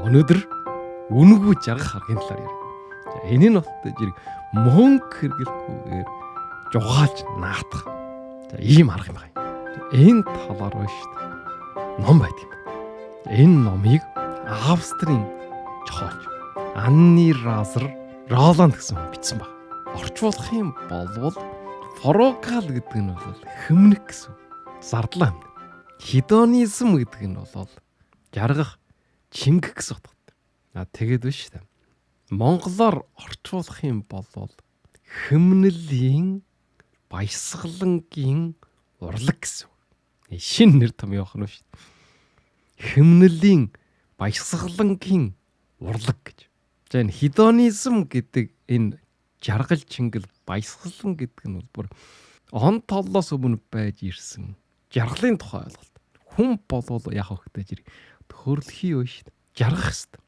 Өнөөдөр үнэгүй жаргах аргын талаар ярив. За энэ нь болтой зэрэг мөнгө хэрэглэхгүйгээр жугаалж наадах. За ийм арга юм байна. Энэ талаар ба шүү дээ. Ном байдаг юм. Энэ номыг Австрийн жохооч Анни Роланд гэсэн хүн бичсэн баг. Орчуулах юм болвол форокал гэдэг нь бол хөмнөх гэсэн. Зардлаа юм. Хедонизм гэдэг нь бол жаргах, чингэх гэсэн утгатай. Тэгээд биш үү? Монголоор орчуулах юм бол хөмнөлийн баясгалангийн урлаг гэсэн. Шинэ нэр том явах нь шүү дээ. Хөмнөлийн баясгалангийн урлаг гэж. За энэ хедонизм гэдэг энэ жаргал чингэл баясгалан гэдэг нь бүр он толлоос өмнө байж ирсэн жаргалын тухай ойлголт. Хүн болвол яг хөөхтэй зэрэг төхөрлөхий юу шүү дээ. Жаргах хэрэгтэй.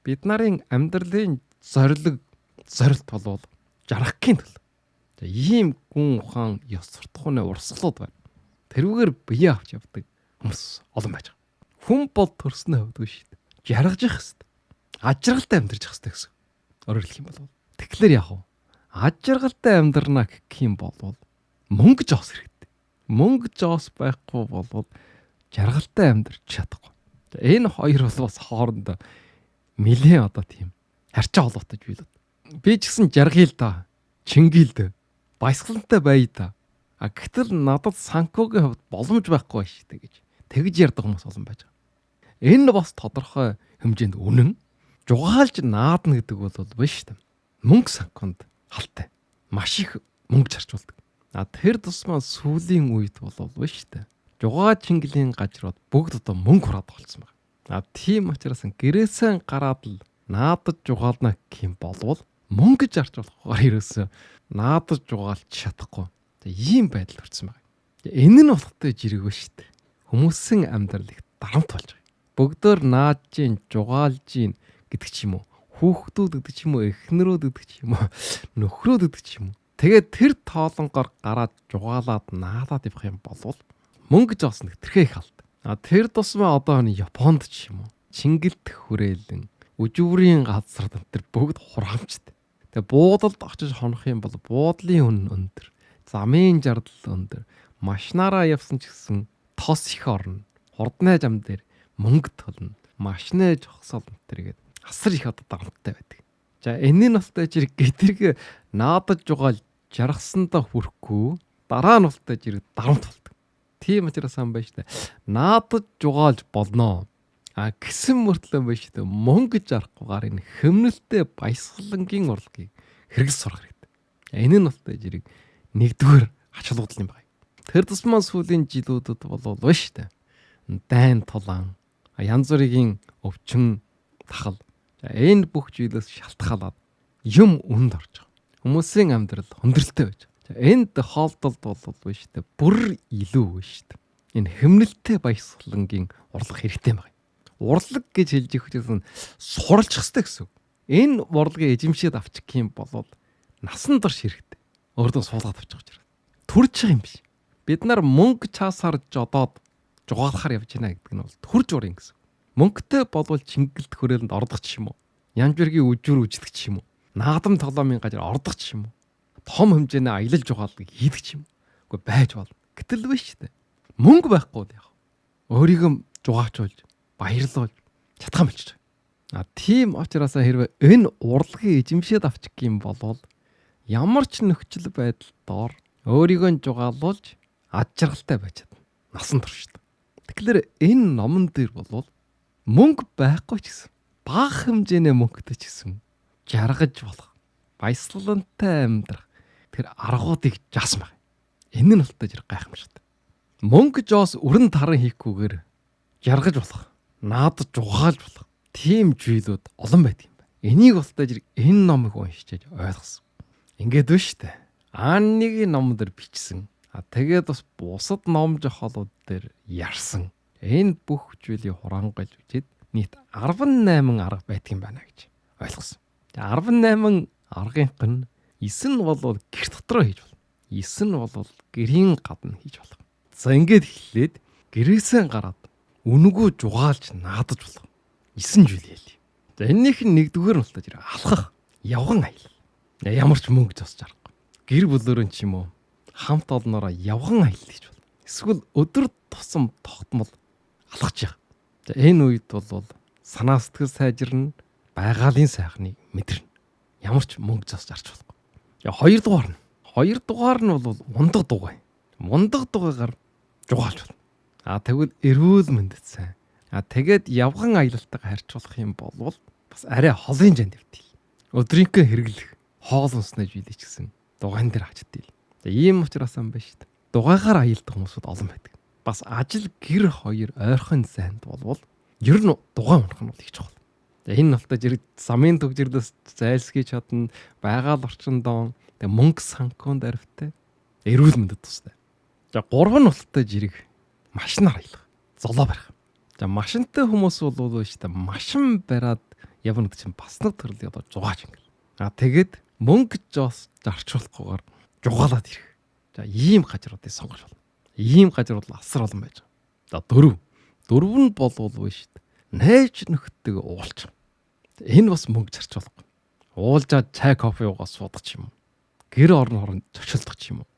Бид нарын амьдралын зорилт болвол жаргахын төлөө. За ийм гүн ухаан ёс суртахууны урсгалууд байна. Тэрүүгээр бие авч явдаг хүмүүс олон байж байгаа. Хүн бол төрснөө хөвдөг шүү дээ. Жаргаж явах хэрэгтэй. Ажиргалтай амьдарч явах хэрэгтэй гэсэн. Өөрөөр хэлэх юм бол тэгэхээр яг уу ажиргалтай амьдрнаа гэх юм бол мөнгө жоос хэрэгтэй. Мөнгө жоос байхгүй бол жаргалтай амьдарч чадахгүй. Энэ хоёр бол бас хоорондоо нэлээд одоо тийм харьцаа холбоотой зүйл. Би ч гэсэн жаргал да, чингил да, баясгалантай бай да. Гэтэл надад санкуугийн хувьд боломж байхгүй шүү дээ гэж тэгж ярьдаг хүмүүс олон байж байгаа. Энэ бас тодорхой хэмжээнд үнэн. Жугаалж наадна гэдэг бол биш шүү дээ. Мөнгө санкунд халтай. Маш их мөнгө зарцуулдаг. Тэр тусмаа сүүлийн үед бол биш шүү дээ. Жугаа чингэлийн газрууд бүгд одоо мөнгө хураад болсон байна. Тийм учраас гэрээсээ гараад л наадаж жугаална гэх юм болвол мөнгө зарцуулахаар ерөөсөө наадаж жугаалж чадахгүй. Ийм байдал төрсэн байна. Энэ нь болохтой жирэг ба шүү дээ. Хүмүүсийн амьдрал их дарамт болж байгаа. Бүгдөө нааж гин, жугаалж гин гэдэг ч юм уу. Хүүхдүүд гэдэг ч юм уу, эхнэрүүд гэдэг ч юм уу, нөхрөөд гэдэг ч юм уу. Тэгээд тэр тоолонгоор гараад жугаалаад наадаад явах юм болвол мөнгө жоосны тэрхээ их алт. Тэр тусмаа одоо энэ Японд ч юм уу чингэлт хүрээлэн үжүүрийн газар тэр бүгд хураамжтай. Тэгээ буудалд очиж хонох юм бол буудлын үн өндөр, замын жардал өндөр, машинаараа явсан ч гэсэн тос их орно. Хурдны зам дээр мөнгө төлнө. Машины жогсоол тэргээд асар их одоо дарамттай байдаг. За энэ нь болтой зэрэг гэтэрэг наадаж жугаал жаргасандаа хүрэхгүй дараа нь болтой зэрэг дарамт болдог. Тийм учраас ам байж та наадаж жугаалж болно. Гэсэн мөртлөө байж та мөнгө зарахгүйгээр энэ хөмнөлтэй баясгалангийн урлагийг хэрэгс сурах хэрэгтэй. Энэ нь болтой зэрэг нэгдүгээр ач холбогдол юм байна. Тэр тусмаа сүүлийн жилүүдэд бол биш та дайн тулаан янз бүрийн өвчин тахал энэ бүх зүйлээс шалтгаалаад юм үнд орж байгаа. Хүмүүсийн амьдрал хүндрэлтэй байж байгаа. Энд хоолдолд бол биш тэ бүр илүү биш тэ. Энэ хөмнөлтэй баясгалангийн урлаг хэрэгтэй байна. Урлаг гэж хэлж ихсэн суралцах хэрэгтэй гэсэн. Энэ урлагийг эзэмшээд авчих юм бол насан турш хэрэгтэй. Өөрдөө суулгаад авчих гэж байна. Төрж байгаа юм биш. Бид нар мөнгө цаасаар жодоод жугаалахаар явж байна гэдэг нь бол төрж урын гэсэн. Мөнгөтэй болвол чингэлт хүрээлэнд ордог ч юм уу. Янз бүрийн үжүүр үждэг ч юм уу. Наадам тоглоомын газар ордог ч юм уу. Том хэмжээний аялал жугаалгыг хийдэг ч юм. Үгүй байж болно. Гэтэл биш дээ. Мөнгө байхгүй л яах. Өөрийгөө жугаачулж, баярлуулж чадах юм болчих. Тийм учраас хэрвээ энэ урлагийг эзэмшээд авчих юм бол ямар ч нөхцөл байдалд өөрийгөө жугаалуулж ад жаргалтай байж чадна. Насан турш. Тэгэхээр энэ номон дээр бол мөнгө байхгүй ч гэсэн бага хэмжээний мөнгөтэй ч гэсэн жаргаж болох, баясгалантай амьдрах тэр аргуудыг заасан байна. Энэ нь болтой зэрэг гайхамшигтай. Мөнгө жоос өрн таран хийхгүйгээр жаргаж болох, наадаж жугаалж болох тийм зүйлүүд олон байдаг юм байна. Энийг болтой зэрэг энэ номыг уншиж ойлгосон. Ингээд биш үү? Аннигийн ном дээр бичсэн. Тэгээд бас бусад ном жохолууд дээр ярьсан. Энэ бүх зүйлийг хураангуйлж үзээд нийт 18 арга байдаг юм байна гэж ойлгосон. 18 аргынх нь 9 нь бол гэр дотроо хийж болно. 9 нь бол гэрийн гадна хийж болох. За ингээд эхлээд гэрээсээ гараад үнэгүй жугаалж наадаж болох. 9 жил ялий. За энэнийх нь нэгдүгээр нь болтой зэрэг алхах, явган аялал. Ямар ч мөнгө зосч аргагүй. Гэр бүлөөрөө ч юм уу хамт олноороо явган аялал гэж бол. Эсвэл өдөр тусам тогтмол алхаж явах. За энэ үед бол санаа сэтгэл сайжирна, байгалийн сайхныг мэдэрнэ. Ямар ч мөнгө зосч арч болохгүй. Хоёрдугаар нь бол ундаг дугуй. Ундаг дугуйгаар жугаалж болно. Тэгвэл эрүүл мэндэд сайн. Тэгээд явган аялалтайгаа харьцуулах юм бол бас арай холын жанд явдгийг. Өдрийнхөө хэрэглэх хоол унснаж билээ ч гэсэн дугайн дээр хачдгийг. Ийм учраас юм байна шүү дээ. Дугайгаар аялдаг хүмүүсүүд олон байдаг. Бас ажил гэр хоёр ойрхон зайд болвол ер нь дугаан унах нь их чухал. Энэ нь болохоор замын төгжрлөөс зайлсхийж чадна, байгаль орчиндоо мөнгө санхунд арвтай эрүүл мэндэд тустай. За 3 нь болтой жирэг машинаар аялах, золоо барих. За машинтай хүмүүс бол шүү дээ машин бариад явна гэдэг чинь бас нэг төрлийн одоо зугааж ингээл. Тэгээд мөнгө жоос зарчуулахгүйгээр жугаалаад ирэх. За ийм газруудыг сонгож болно. Ийм газар бол асар олон байж байгаа. За 4 нь болвол шүү дээ. Найз нөхдөд уулчих. Энэ бас мөнгө зарчуулахгүй. Уулзаад чай кофе уугаад суудах юм уу? Гэр орон хооронд зочилдох юм уу?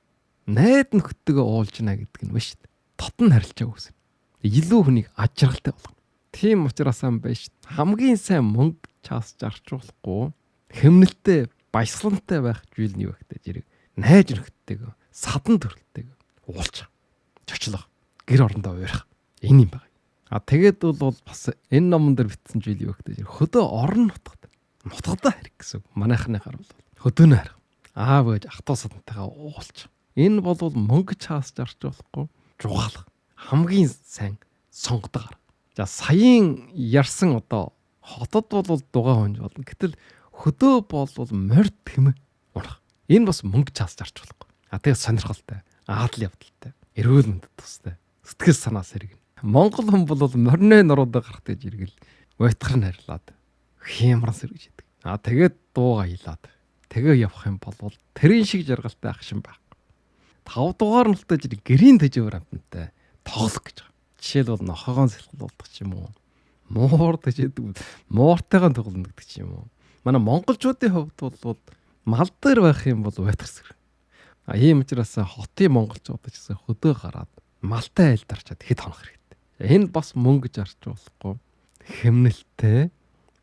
Найз нөхдөд уулзна гэдэг нь биш шүү дээ. Дотн харилцаа үүснэ. Илүү хүнийг ажралтай болгоно. Тийм учраас юм байна шүү дээ. Хамгийн сайн мөнгө чаас зарчуулахгүй хэмнэлтэй, баясгалантай байх зүйл нь юу вэ гэдэг зэрэг найз нөхдөд садан төрөлтэйг уулзах, зочлох, гэр орондоо уурах. Энэ юм байна. Тэгээд бол бас энэ номон дээр бичсэн зүйл юу гэдэг хөдөө орон нутгадаа харих гэсэн. Манайхныхаар бол хөдөөнөө харих. Аав ээж ах トゥ садантайгаа уулзах. Энэ бол мөнгө чаас зарчуулахгүй жугаалах. Хамгийн сайн сонгодог. За саяын ярьсан одоо хотод бол дугаа хонж болно. Гэтэл хөдөө бол морд тэмээ унах. Энэ бас мөнгө чаас зарчуулахгүй. Тэгээд сонирхолтой, аадал явдалтай, эрүүл мэндэд тустай, сэтгэл санаа сэргэн. Монгол хүн бол морины нуруудаа гарахтай жиргэл уйтгар нь харьлаад хямран сэргэж идэг. Тэгээд дууга аялаад тэгээ явах юм бол тэрийн шиг жаргалтай ах шин байх. 5 дугаар нь болтой жирэг гэрийн төжөөр амтантай тоглох гэж байгаа. Жишээлбэл нохоогоон сэлхүүлдэг ч юм уу. Муур төжөдөг, мууртайгаа тоглоно гэдэг ч юм уу. Манай монголчуудын хувьд бол мал дээр байх юм бол уйтгар сэрэг. Ийм учраас хотын монголчууд ч гэсэн хөдөө гараад малтай айлдарчаад хэд хонох хэрэгтэй. Энэ бас мөнгө зарчуулахгүй хэмнэлтэй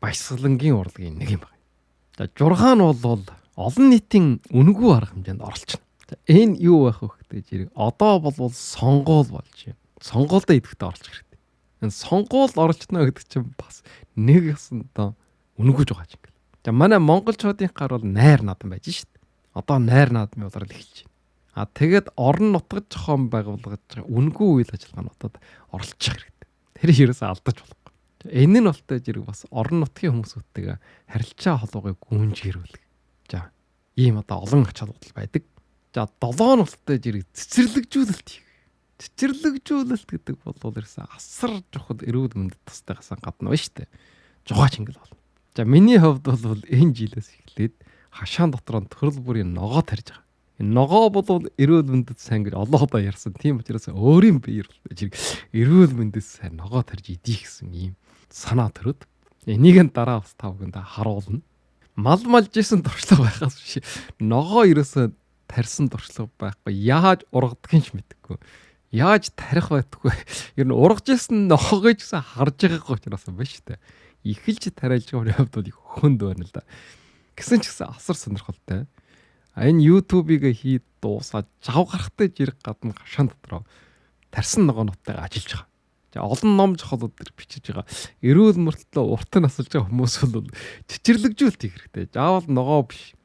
баясгалангийн урлагийн нэг юм байна. За 6 нь бол олон нийтийн үнэгүй арга хэмжээнд оролцно. Энэ юу байх вэ гэдэг жирэг одоо бол сонгуул болж байна. Сонгуульд идэвхтэй оролцох хэрэгтэй. Энэ сонгуул оролцно гэдэг чинь бас нэг ясандаа үнэгүй жугааж ингээл. За манай монголчуудын гар бол найр наадам байж шít. Одоо найр наадмын улирал эхэлж байна. Тэгээд орон нутгад зохион байгуулгаж үнэгүй үйл ажиллагаануудад оролцох хэрэгтэй. Тэр ерөөсөө алдаж болохгүй. Энэ нь болтой зэрэг бас орон нутгийн хүмүүсүүдтэйгээ харилцаа холбоогыг гүнжгэрүүлэх. За ийм одоо олон ач холбогдол байдаг. За 7 нь болтой зэрэг цэцэрлэгжүүлэлт хийх. Цэцэрлэгжүүлэлт гэдэг бол ерөөсөө асар чухал эрүүл мэндэд тусдагаас гадна байна шүү дээ. Жугаач ингээл болно. За миний хувьд бол энэ жилээс эхлээд хашаан дотроо төрөл бүрийн ногоо тарьж байгаа. Энэ ногоо бол эрүүл мэндэд сайн гэж олоодоо ярьсан. Тийм учраас өөрийн биеэр зэрэг эрүүл мэндэд сайн ногоо тарьж идэх гэсэн ийм санаа төрөд энийг нь дараа бас тавганд харуулна. Мал малжсэн туршлага байхаас биш. Ногоо ерөөсөө тарьсан туршлага байхгүй. Яаж ургадгийг ч мэдэхгүй. Яаж тарих байдаггүй. Ер нь ургажсэн ногоогоо ч гэсэн харж байгаагүй учраас юм байна шүү дээ. Ихэлж тариалж байгаа хувьд бол хөнд байна л да. Гэсэн ч гэсэн асар сонирхолтой. Энэ YouTube-ыг хийд дуусаад жав гарахтай жирэг гадна гашаан дотроо тарсан ногоонуудтайгаа ажиллаж байгаа. За олон ном жохолууд төр бичиж байгаа. Эрүүл мөртлөө урт нь асалж байгаа хүмүүс бол цэцэрлэгжүүлэлт хийх хэрэгтэй. Заавал ногоо биш.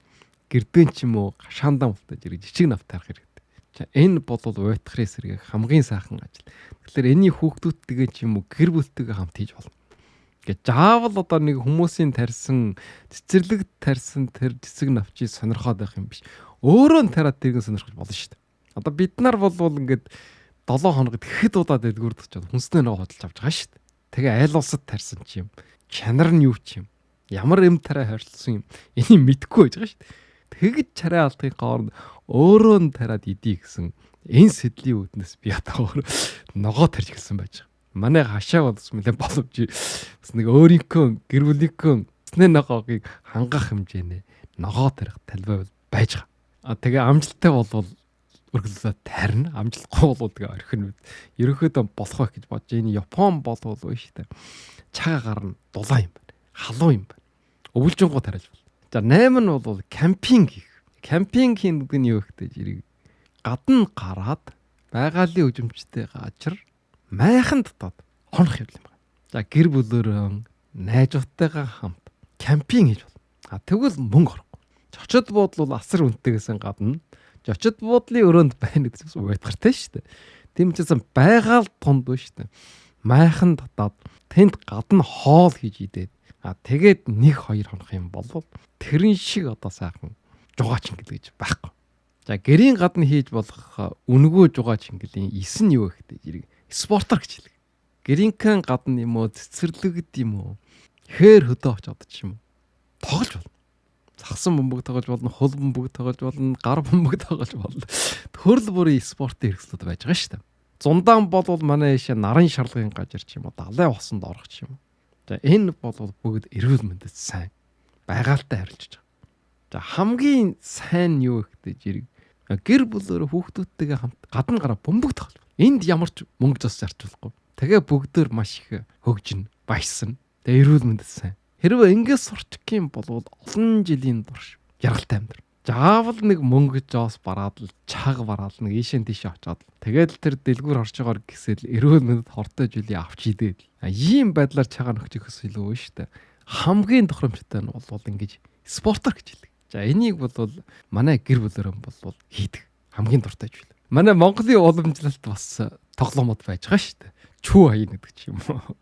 Гэрдэн ч юм уу гашаандаа мултай жирэг жижиг навт тарах хэрэгтэй. За энэ бол уйтгарын сэргийг хамгийн сайхан ажил. Тэгэхээр энэний хүүхдүүдтэйгээ ч юм уу гэр бүлтэйгээ хамт хийж болно. Гэж заавал одоо нэг хүмүүсийн тарьсан цэцэрлэг тарьсан тэр цэцэг навчийг сонирхоод байх юм биш. Өөрөө нь тариад тэрийг сонирхож болно шүү дээ. Одоо бид нар бол ингээд 7 хоногт хэд удаа дэдгүрдэж чад хүнснээ нөгөө хөдөлж авч байгаа шүү дээ. Тэгээ айл улсад тарьсан ч юм. Чанар нь юу ч юм. Ямар эм тарай харилцсан юм. Энийг мэдэхгүй байж байгаа шүү дээ. Тэгэж чарай алдахын хооронд өөрөө нь тариад идэх гэсэн энэ сэдлийн үүднээс би одоо ногоо тарьж гэлсэн байж байгаа. Манай хашаа болсон мөлий боломж бас нэг өөрийнхөө гэр бүлийнхөө снэ ногоогийг хангах хэмжээний ногоо тарих талбай байж байгаа. Тэгээ амжилттай болвол өргөлөө тарина. Амжилтгүй болвол тэгээ орхино. Ерөнхийдөө болох байх гэж бодож энэ Япон болвол уу шүү дээ. Чага гарна дулаан юм байна. Халуун юм байна. Өвөлжингуу тариалж байна. За 8 нь бол кемпинг хийх. Кемпинг хийх нь юу гэхтэй жирийг гадна гараад байгалийн үжимчтэй газар майхан дотоод хонох юм байна. За гэр бүлөөрөө найзуудтайгаа хамт кемпинг хийж болно. Тэгвэл мөнгө орохгүй. Зочид буудлын асар үнэтэйгээс гадна зочид буудлын өрөөнд байна гэсэн уйтгартай шүү дээ. Тийм учраас байгаал тунд шүү дээ. Майхан дотоод тэнд гадна хоол хийж идээд тэгээд 1-2 хонох юм бол тэрэн шиг одоо сайхан жугаа чингэл гэж байхгүй. За гэрийн гадна хийж болох үнгүү жугаа чингэлийн 9 нь юу гэхтэй зэрэг спортер гэж хэлдэг. Гэрийнхэн гадна юм уу цэцэрлэгд юм уу хээр хөдөө очоод ч юм уу тоглож болно. Загсан бөмбөг тоглож болно, хул бөмбөг тоглож болно, гар бөмбөг тоглож болно. Төрөл бүрийн спортын хэрэгслүүд байж байгаа шүү дээ. Зундаан болвол манай яшаа наран шарлагын газар ч юм уу далай усанд орох ч юм уу. За энэ болвол бүгд эрүүл мэндэд сайн байгальтай харилцаж байгаа. За хамгийн сайн юу гэхтэй зэрэг гэр бүлөөр хүүхдүүдтэйгээ хамт гадна гараа бөмбөг тоглож. Энд ямар ч мөнгө зос зарчуулахгүй. Тэгээ бүгдээр маш их хөгжинэ, баясна. Тэгээ эрүүл мэндэд сайн. Хэрвээ ингэж сурчих юм бол олон жилийн турш яргалтай амьдрал. Заавал нэг мөнгө жоос бараад л чаг бараад нэг ийшэн тийшээ очоод тэгээд тэр дэлгүүр орж байгаа гэсэл эрүүл мэндэд хортой жилийн авч идээд ийм байдлаар чагаа нөхчихөөс илүү шүү дээ. Хамгийн тохиромжтой нь бол ингэж спортер гэж хэлдэг. За энийг бол манай гэр бүлэрэн бол хийдэг. Хамгийн дуртай зүйл. Манай Монголын уламжлалт бас тоглоомод байж байгаа шүү дээ. Чүү хаяа гэдэг ч юм уу.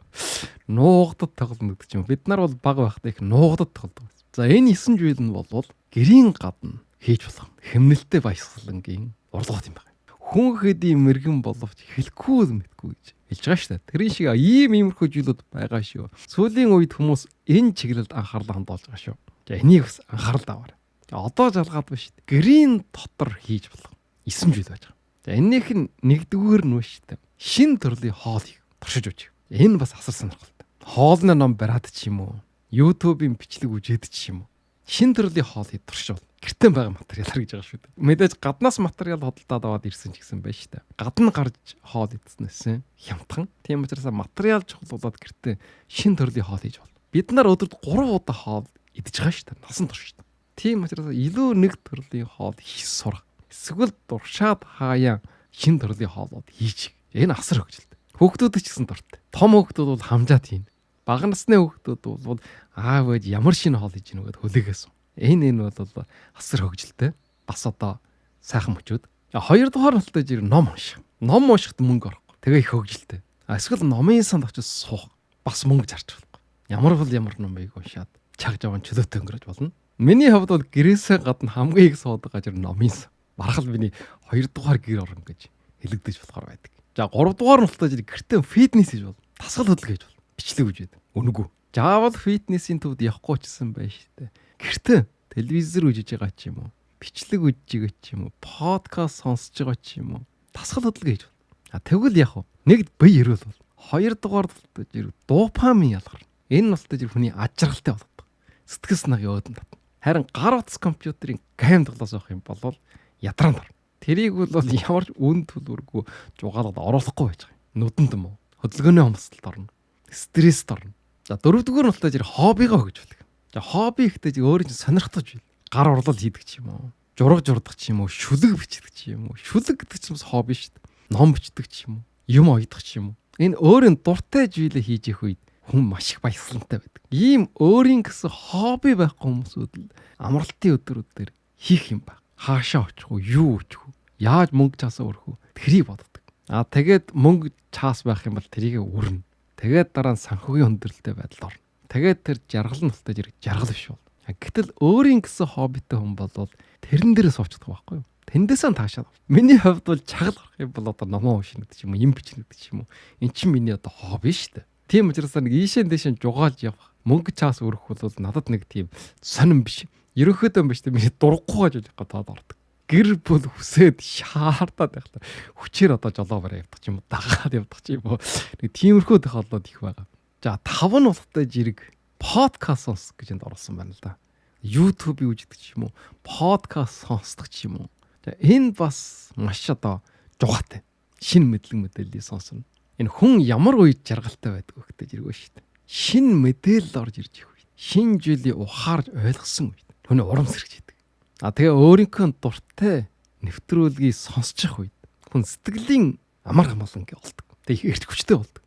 Нуугдад тоглоно гэдэг ч юм. Бид нар бол баг байхдаа их нуугдад тоглодог. За энэ 9 зүйл нь бол гэрийн гадна хийж болох хэмнэлттэй баясгалангийн урлагт юм байна. Хүн хэдийн мэрэгэн боловч хэлэхгүй мэдгүй гэж хэлж байгаа шүү дээ. Тэрийн шиг иймэрхүү зүйлүүд байгаа шүү. Сүүлийн үед хүмүүс энэ чиглэлд анхаарлаа хандуулж байгаа шүү. За энийг бас анхаарал аваарай. Одоо жалгаад ба шүү дээ. Гэрийн дотор хийж болох 9 зүйл байж байгаа. За энийх нь нэгдүгээр нь шүү дээ. Шин төрлийн хоол хийх, туршиж үжих. Энэ бас асар сонирхолтой. Хоолны ном бариад ч юм уу, YouTube-ийн бичлэг үзээд ч юм уу. Шин төрлийн хоол хийж туршиж бол гэртээ байгаа материалаар гэж байгаа шүү дээ. Мэдээж гаднаас материал хөдөлтаад аваад ирсэн ч гэсэн байна шүү дээ. Гадна гарч хоол идснээсээ хямдхан. Тийм учраас материал чухлуулаад гэртээ шин төрлийн хоол хийж болно. Бид нар өдөрт 3 удаа хоол идэж байгаа шүү дээ. Насан турш шүү дээ. Тийм учраас илүү нэг төрлийн хоол хийж сурах. Эсвэл дуршаад хаяа шин төрлийн хоолууд хийж. Энэ асар хөгжилтэй. Хүүхдүүд ч гэсэн дуртай. Том хүүхдүүд бол хамжаад хийн. Бага насны хүүхдүүд бол аав ээж ямар шинэ хоол хийж гэнэ гэдээ хөлөөгөөс. Энэ бол асар хөгжилтэй. Бас одоо сайхан мөчүүд. Хоёрдугаар нь л ном унших. Ном уншихад мөнгө орохгүй. Тэгээ их хөгжилтэй. Эсвэл номын санд очиж суух. Бас мөнгө зарч болохгүй. Ямар номыг уншаад чаг жаван чөлөөтэй өнгөрөөж болно. Миний хувьд бол гэрээсээ гадна хамгийн их суудаг газар номын сан. Барахал миний 2 дугаар гэр орон гэж хэлэгдэж болохоор байдаг. За 3 дугаар нь болтой гэртээ фитнес хийж бол. Дасгал хөдөлгөж бол. Бичлэг үжээд. Үнэгүй. Заавал фитнесийн төвд явахгүй ч гэсэн байна шүү дээ. Гэртээ телевизээр үжиж байгаа ч юм уу. Бичлэг үжиж байгаа ч юм уу. Подкаст сонсож байгаа ч юм уу. Дасгал хөдөлгөж бол. Тэгвэл яг нэг бие эрүүл бол. 2 дугаар болтой дофамин ялгарна. Энэ нь болтой хүний ажралтай болдог. Сэтгэл санаагийн өөдөн татна. Харин гар утас компьютерийн гайм тоглоос авах юм бол ядраанд орно. Тэрийг бол ямар ч үн төлөвлөргүй жугаалаад оруулахгүй байж байгаа юм. Нүдэнд юм уу? Хөдөлгөөний хомсдолд орно. Стресст орно. За 4-р нь болтой хоббигоо хөгжүүлэх. За хобби ихтэй өөрөө чинь сонирхтож байна. Гар урлал хийдэг ч юм уу? Жураг журдаг ч юм уу? Шүлэг бичдэг ч юм уу? Шүлэг гэдэг чинь бас хобби шүү дээ. Ном бичдэг ч юм уу? Юм оёдох ч юм уу? Энэ өөрийн дуртай зүйлээ хийж их үед хүн маш их баясгалантай байдаг. Ийм өөрийн гэсэн хобби байхгүй хүмүүсүүд л амралтын өдрүүдээр хийх юм байна. Хаашаа очих уу? Юу өчих үү? Яаж мөнгө чаасаа өрөх үү? Тэрийг боддог. Тэгээд мөнгө чаас байх юм бол тэрийг өрнө. Тэгээд дараа нь санхүүгийн хүндрэлтэй байдалд орно. Тэгээд тэр жаргал нь болтой жаргал биш бол. Гэтэл өөрийн гэсэн хоббитэй хүн бол тэрэн дээрээ суучдаг байхгүй юу? Тэндээсээ таашаад. Миний хувьд бол чагал гарах юм бол одоо номоо уншина гэдэг юм уу, юм бичнэ гэдэг юм уу. Эн чинь миний одоо хобби шүү дээ. Тийм учраас нэг ийшэн дэшэн жугаалж явах, мөнгө чаас өрөх бол надад нэг тийм сонирн биш. Ерөнхийдөө биш тийм миний дурггүй гэж бодоод ордог. гэр бүл хүсээд шаардаад байх та. Хүчээр одоо жолоо бараа явдаг ч юм уу, дагаад явдаг ч юм уу. Нэг тиймэрхүү тохиолдол их байгаа. За 5 нь болохтой жирэг подкаст сонсох гэж энд оруулсан байна л да. YouTube юу гэдэг ч юм уу, подкаст сонсдог ч юм уу. За энэ бас маш одоо жугаатай. Шинэ мэдээллийг сонсно. Энэ хүн ямар үед жаргалтай байдаг вэ гэдэг жирэг ба шүү дээ. Шинэ мэдээлэл орж ирж их үед. Шинэ зүйлийг ухаарж ойлгосон үед. Түүний урам сэргэж идэг. Тэгээ өөрийнхөө дуртай нэвтрүүлгийг сонсчих үед хүн сэтгэлийн амар хамгааланг болдог. Тэгээ их эрт хүчтэй болдог.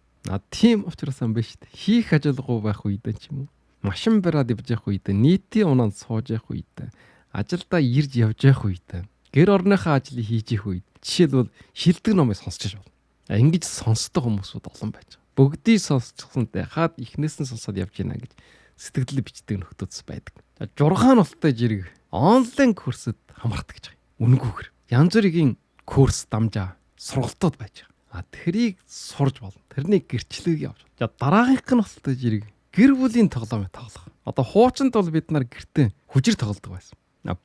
Тийм учраас юм байна шүү дээ. Хийх ажилгүй байх үед ч юм уу. Машин бариад явж явах үед, нийтийн унаанд сууж явах үед, ажилдаа ирж явж явах үед, гэр орныхаа ажлыг хийж явах үед жишээлбэл шилдэг номыг сонсч байна. Ингэж сонсдог хүмүүсүүд олон байж байгаа. Бүгдийг сонсчихсантай хаад ихнээс нь сонсоод явж гинэ гэж сэтгэлдээ бичдэг нөхдөдс байдаг. Жургаан болтой жирэг онлайн курсэд хамаардаг гэж байгаа. Үнгүүгэр янз бүрийн курс дамжаа сургалтууд байж байгаа. Тэрийг сурж болно. Тэрний гэрчлэгийг авч. За дараагийнх нь болтой жирэг гэр бүлийн тоглоомыг тоглох. Одоо хуучинд бол бид нар гэртээ хүжир тоглодог байсан.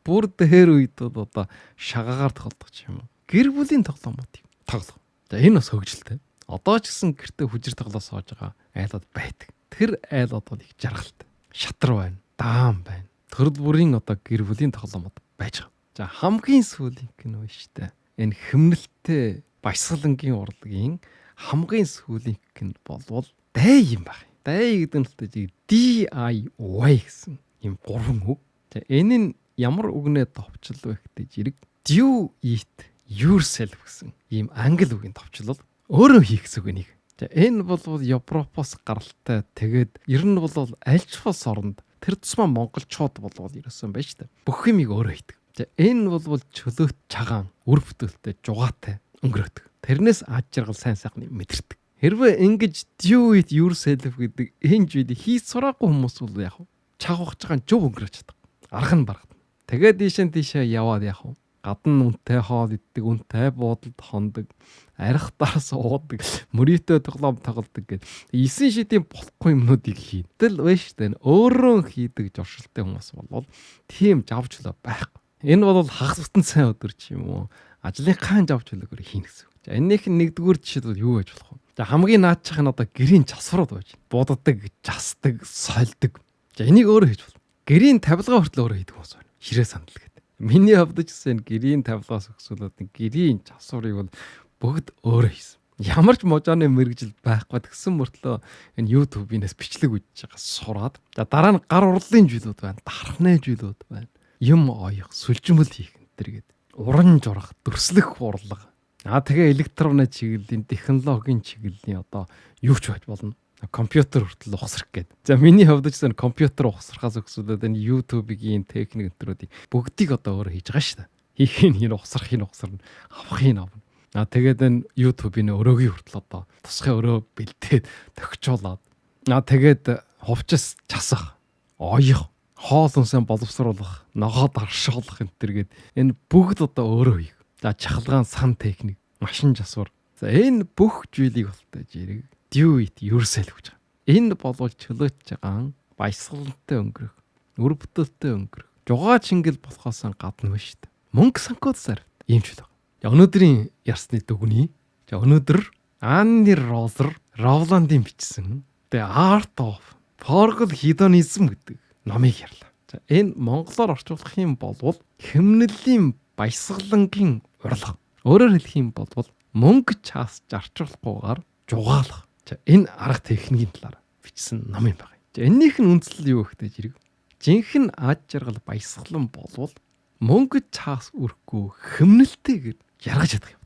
Бүр дээр үед бол одоо шагаагаар тоглодог ч юм уу. Гэр бүлийн тоглоомуудыг тоглох. За энэ бас хөгжилтэй. Одоо ч гэсэн гэртээ хүжир тоглоо сууж байгаа айлууд байдаг. Тэр айлууд бол их жаргалтай. Шатар байна, даам байна. Төрөл бүрийн одоо гэр бүлийн тоглоомод байж байгаа. За хамгийн сүүлийн гэнэ штэ. Энэ хэмнэлттэй баясгалангийн урлагийн хамгийн сүүлийн гэн болвол дай юм байна. Дай гэдэг нь л DIY гэсэн юм 3 үг. За энэ нь ямар үгнээ товчлол вэ гэдэг жирэг do it yourself гэсэн ийм англи үгийн товчлол өөрөө хийх гэсэн үг нэг. За энэ бол Европоос гаралтай. Тэгээд ер нь бол альч бус оронд тэр тусмаа монголчууд болвол ерөөсөн байж та. Бүх юмыг өөрөө хийдэг. За энэ бол чөлөөт чагаан, үр бүтээлтэй, жугаатай өнгөрөөдөг. Тэрнээс аж жаргал сайн сайхны мэдэрдэг. Хэрвээ ингэж do it yourself гэдэг энэ зүйлийг хийж сураагүй хүмүүс бол яг чагвах чагаан зөв өнгөрөөж чаддаг. Арга нь баргад. Тэгээд тийшээ яваад яг гадна үнтэй хоол иддэг, үнтэй буудалд хондог, арх дараас уудаг, мөрийтэй тоглоом тоглодог гэдэг 9 шидийн болохгүй юмнуудыг хийдэл вэ штэ. Өөрөө хийдэг журшилтай хүмүүс бол тийм жавчлаа байхгүй. Энэ бол хагас бүтэн сайн өдөр ч юм уу. Ажлынхаа жавчлаагаар хийнэ гэсэн. За энэних нь нэгдүгээр жишээ юу байж болох вэ? За хамгийн наадчих нь одоо гэрийн часварууд байж. Буддаг, жасдаг, сольдог. За энийг өөрөө хийж болно. Гэрийн тавилга хүртэл өөрөө хийдэг хүмүүс байна. Ширээ сандал гэдэг. Миний хувьд ч гэсэн гэрийн тавилгаас өксүүлээд гэрийн часварыг бол бүгд өөрөө хийсэн. Ямар ч можооны мэрэгжил байхгүй гэсэн мөртлөө энэ YouTube-ийнээс бичлэг үзэж байгаа сураад. За дараа нь гар урлалын зүйлүүд байна, дархны зүйлүүд байна. Юм оёх, сүлжмэл хийх энэ төр гээд. Уран журах, дүрслэх урлага. Тэгээ электронны чиглэлийн, технологийн чиглэлийн одоо юу ч байж болно. Компьютер хүртэл ухсрах гээд. За миний хувьд ч гэсэн компьютер ухсрахаас өксүүлээд энэ YouTube-ийн техник өнтрүүдийг бүгдийг одоо өөрөө хийж байгаа шүү дээ. Хийх нь ухсрахын ухсарна, авахын авна. Тэгээд энэ YouTube-ийн өрөөгийн хүртэл одоо тусгай өрөө бэлдээд тохичуулаад. Тэгээд хувцас часах, оёх, хоол хүнсээ боловсруулах, ногоод аршуулах энэ төр гээд энэ бүгд одоо өөрөө хийх. За чахалгаан сан техник, машин жасвар. За энэ бүх зүйлийг болтой жирэг do it yourself гэж байгаа. Энэ болвол чөлөөт жагаан, баясгалантай өнгөрөх, үр бүтээлтэй өнгөрөх, жугаа чингэл болохоос гадна биш шүү дээ. Мөнгө санхүүцээр ийм ч байна. Өнөөдрийн ярсны дүгний. За өнөөдөр Анни Роландын бичсэн The Art of Forged Hedonism гэдэг номыг ярьлаа. За энэ монголоор орчуулах юм бол хэмнэлийн баясгалангийн урлаг. Өөрөөр хэлэх юм бол мөнгө чаас зарчуулахгүйгээр жугаалах. За энэ арга техникийн талаар бичсэн ном юм байна. За энэнийх нь үндслэл юу гэхтэй жирэг. Жинхэнэ аж жаргал баясгалан болвол мөнгө чаас үрхгүй хэмнэлтэйгээр яргаж чадах юм.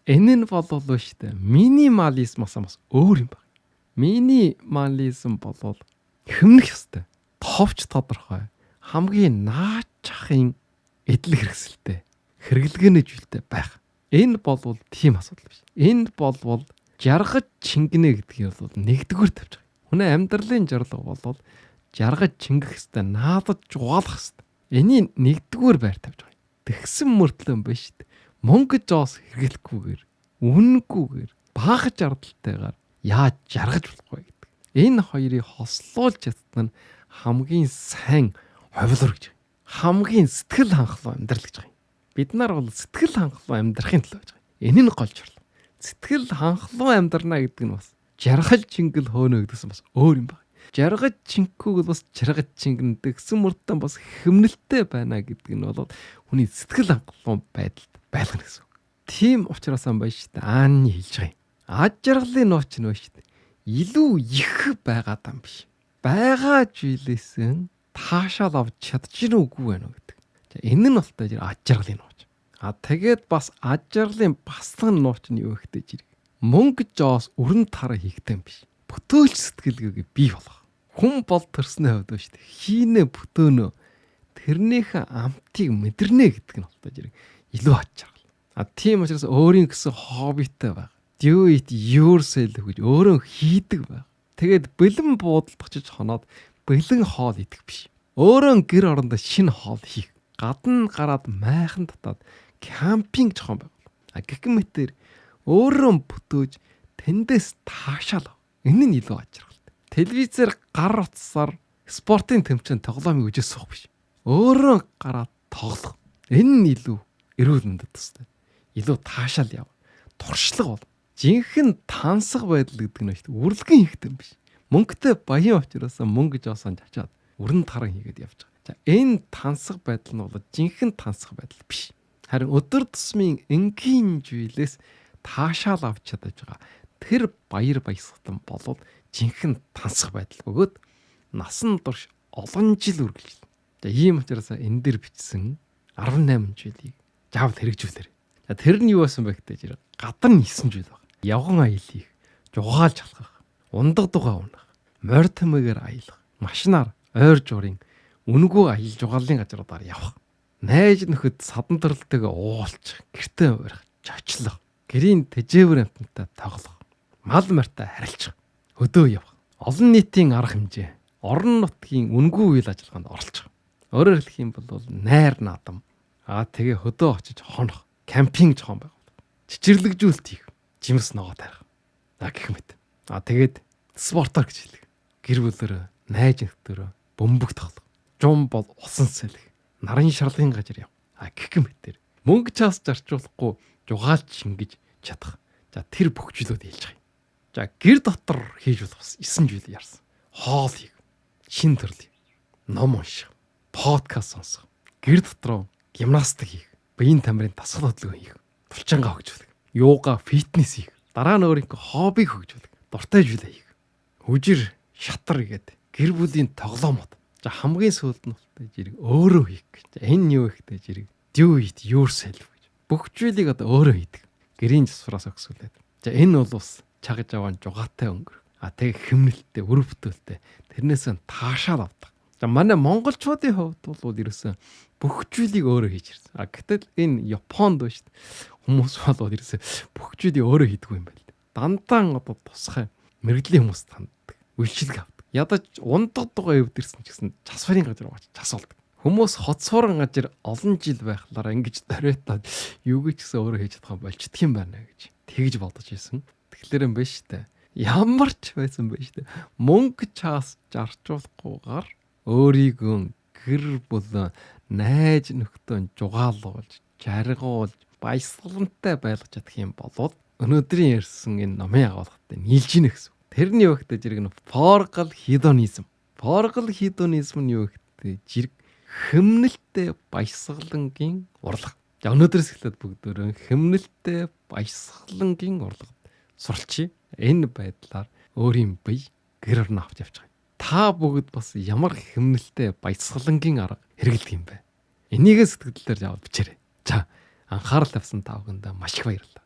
Энэ нь болов шүү дээ. Минимализмаас бас өөр юм байна. Минимализм болвол хэмнэх ёстой. Товч тодорхой. Хамгийн наачахын эдл хэрэгсэлтэй. Хэрэглэгээний жилтэй байх. Энэ болвол тийм асуудал биш. Энэ болвол жаргаж чингэнэ гэдгийг бол нэгдүгээр тавьж байгаа. Хүний амьдралын жарлага бол жаргаж чингэх хэвээр наадад жугаалах хэвээр. Энийг нэгдүгээр байр тавьж байгаа. Тэгсэн мөртлөө юм байна шүү дээ. Мөнгө жоос хэрэглэхгүйгээр, үнэнгүйгээр, бага жардалтайгаар яаж жаргаж болох вэ гэдэг. Энэ хоёрыг хослуулж чадсан нь хамгийн сайн ховлор гэж. Хамгийн сэтгэл хангалуун амьдрал гэж байгаа юм. Бид нар бол сэтгэл хангалуун амьдрахын төлөө байж байгаа. Энэ нь гол журлал. Сэтгэл хангалуун амьдрна гэдэг нь бас жаргал чингэл хөөнө гэдгсэн бас өөр юм байна. Жаргаж чингүүг бас жаргаж чингэн гэсэн мөртөө бас хэмнэлттэй байна гэдэг нь бол хүний сэтгэл хангалуун байдалд байлгана гэсэн. Тийм учраас байна шүү дээ. Ааны хэлж байгаа юм. Ад жаргалын нууч нь байна шүү дээ. Илүү их байгаад юм биш. Байгаа жилээсэн таашаал авч чадчих нүггүй байна гэдэг. Энэ нь болтой ад жаргалын нууч. Тэгээд бас ад жаргалын баслан нууч нь юу гэхтэй жирэг. Мөнгө жоос өрн тараа хийхтэй юм биш. Бүтөөлч сэтгэлгээгээ бий болгох. Хүн бол төрсний хувьд шүү дээ. Хийнэ бүтөөнөө тэрнийхээ амтыг мэдэрнэ гэдэг нь болтой жирэг. Илүү ад жаргал. Тийм учраас өөрийн гэсэн хоббитэй байх. Do it yourself гэж өөрөө хийдэг байх. Тэгээд бэлэн буудалд очиж хоноод бэлэн хоол идэх биш. Өөрөө гэр орондоо шинэ хоол хийх. Гадна гараад майхан татаад кемпинг жохон байв. Гэх мэтэр өөрөө бүтөөж тэндээс таашаал. Энэ нь илүү ад жаргалтай. Телевизээр гар утсаар спортын тэмцээн тоглоомыг үжиж суух биш. Өөрөө гараад тоглох. Энэ нь илүү эрүүл мэндэд тустай. Илүү таашаал яв. Туршлага бол жинхэнэ тансаг байдал гэдэг нь шүү дээ. Үрлэгэн хийхтэй юм биш. Мөнгөтэй баян учраас мөнгө жоосон чачаад өрн таран хийгээд явж байгаа. За энэ тансаг байдал нь бол жинхэнэ тансаг байдал биш. Харин өдөр тусмын энгийн зүйлээс таашаал авч чадаж байгаа. Тэр баяр баясгалан болов жинхэнэ тансаг байдал бөгөөд насан турш олон жил үргэлжлэнэ. За ийм учраас энэ дээр бичсэн 18 жилийг заавал хэрэгжүүлээрэй. За тэр нь юу байсан бэ гэдэг чинь гадар нь 9 жил байна. Явган аялал хийх, жугаалж алхах, ундаг дугаа унах, морьтмэгээр аялах, машинаар ойр жуурын үнэгүй аялал жугааллын газруудаар явах. Найз нөхөд садан төрлөлтөйг уулчих, гэртээ урих, чочлох, гэрийн тэжээвэр амтантай тоглох, мал морьтой харилцах, хөдөө явах, олон нийтийн арга хэмжээ, орон нутгийн үнэгүй үйл ажиллагаанд оролцох. Өөрөөр хэлэх юм бол найр наадам. Тэгээ хөдөө очиж хонох, кемпинг жохон байв. Чичирлэгжүүлэлт хийх, жимс ногоо тарих. Гэх мэт. Тэгээд спортоор гэж хэлэх. Гэр бүлэрээ, найз нөхдөөрөө бөмбөг тоглох. Жум бол усан сэлэх. Нарын шарлагын газар яв. Гэх мэтэр. Мөнгө чаас зарцуулахгүй жугаалж шингэж чадах. За тэр бүх зүйлүүд хэлж байгаа юм. За гэр дотор хийж болох 9 зүйл ярьсан. Хоол хийх, шин төрөл, ном унших, подкаст сонсох, гэр дотроо гимнастик хийх, биеийн тамирын дасгал хөдөлгөөн хийх, булчингаа хөгжүүлэх, йога, фитнес хийх, дараа нь өөрийнхөө хоббиг хөгжүүлэх, дуртай зүйлээ хийх, хүжир, шатар гэдэг гэр бүлийн тоглоомод. За хамгийн сүүлд нь жирэг өөрөө хийх гэж. Энэ юу ихтэй жирэг do it yourself гэж. Бүх зүйлийг одоо өөрөө хийдэг. Гэрийн засвараас өгсүүлээд. За энэ бол ус чагж аваа жугаатай өнгөр. Тэгээ хэмнэлттэй, үр бүтээлтэй. Тэрнээс нь таашаал авдаг. За манай монголчуудын хувьд бол ерөөсөн бүх зүйлийг өөрөө хийж ирсэн. Гэтэл энэ Японд биш хүмүүс бол ерөөсөн бүх зүйлийг өөрөө хийдэг юм байна. Дандаа одоо тусгай мэрэгжлийн хүмүүс танддаг. Үйлчилгээ авдаг. Ядаж ундаг дугаа өвдөрсөн ч гэсэн часварын газар очиж часуулдаг. Хүмүүс хоцсууран газар олон жил байхлаар ингэж дориотоод юу гэж гэсэн өөрөө хийж чадах болчдөг юм байна гэж тэгж бодож ирсэн. Тэгэхээр юм биш үү? Ямар ч байсан биш үү? Мөнгө чаас зарцуулахгүйгээр өөрийгөө гэр бүл найз нөхдөд жугаалуулж, жаргуулж, баясгалантай байлгаж чадах юм бол өнөөдрийн ярьсан энэ номын агуулгатай нийлж ийнэ гэсэн. Тэрний өгтөж зэрэг нь форгал хедонизм. Форгал хедонизм нь юу гэхтэй зэрэг хэмнэлттэй баясгалангийн урлаг. За өнөөдрөөс эхлээд бүгдөө хэмнэлттэй баясгалангийн урлагт суралцъя. Энэ байдлаар өөрийн бие гэр орно авч явж байгаа. Та бүгд бас ямар хэмнэлттэй баясгалангийн арга хэрэглэдэг юм бэ? Энийгээ сэтгэлдээр яваад бичээрэй. За анхаарал тавьсан та бүхэнд маш их баярлалаа.